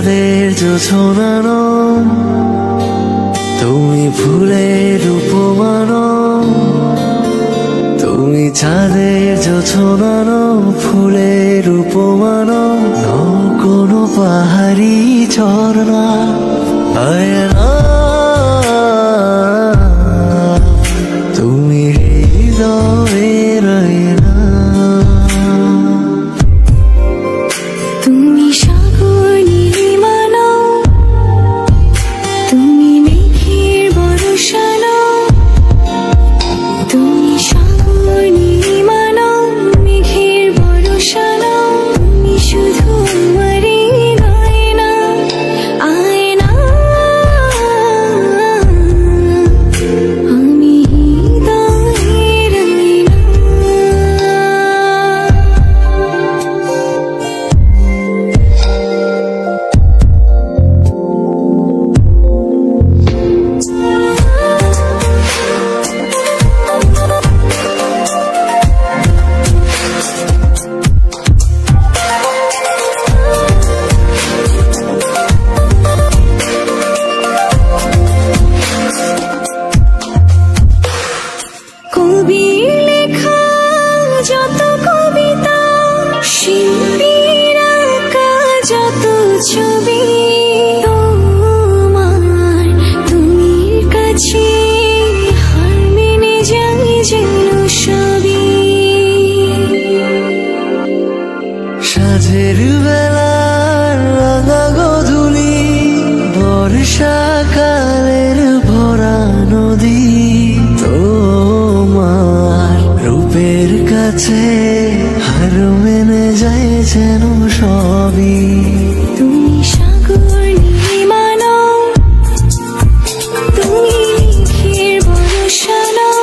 চাঁদের জোছনা নও, তুমি ফুলের উপমা নও। তুমি চাঁদের জোছনা নও, ফুলের উপমা নও, নও কোনো পাহাড়ি ঝরনা। আয়না তুমি হৃদয়ের আয়না। তুমি সাগর নীলিমা নও, তুমি মেঘের বর্ষা নও। তুমি সাগর নীলিমা নও, মেঘের বর্ষা নও। তুমি শুধু আমারই গয়না, আয়না। আমি হৃদয়ের আয়না। কবির লেখা যত কবিতা, শিল্পীর আঁকা যত ছবি, তোমার তুমির কাছে হার মেনে যাই যেন সবই। সাঁঝের বেলার রাঙা গধূলি, বর্ষাকালের ভরা নদী, তোমার রূপের কাছে হার মেনে যায় যেন সবই। তুমি সাগর নীলিমা নও, তুমি মেঘের বর্ষা নও।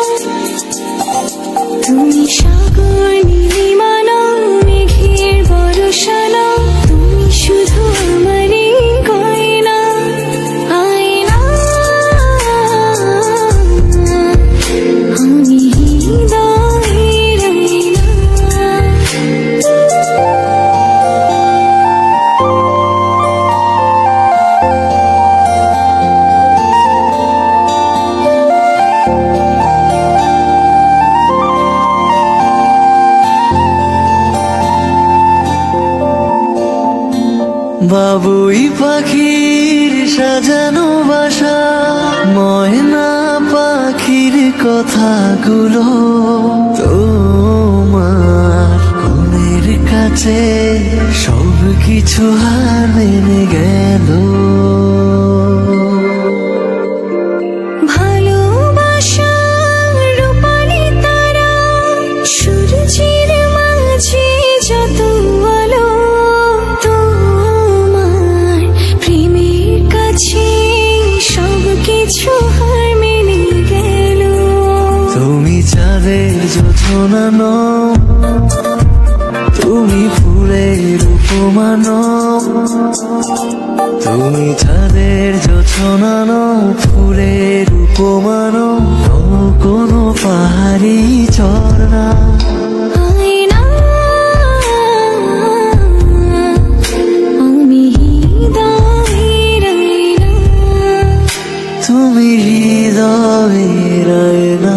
তুমি সাগর নীলিমা নও, মেঘের বর্ষা নও। তুমি শুধু আমারই গয়না, আয়না। আমি হৃদয়ের আয়না। বাবুই পাখির সাজানো বাসা, ময়না পাখির কথাগুলো, তোমার গুণের কাছে সব কিছু হার মেনে গেল। ভালোবাসা রূপালি তারা, সূর্যের মাঝে যত আলো, তোমার প্রেমের কাছে সব কিছু হার মেনে গেল। তুমি চাঁদের জোছনা নও, তুমি ফুলের উপমা নও। তুমি চাঁদের জোছনা নও, ফুলের উপমা নও, নও কোনো পাহাড়ি ঝরনা। আয়না। আমি হৃদয়ের আয়না। তুমি হৃদয়ের আয়না।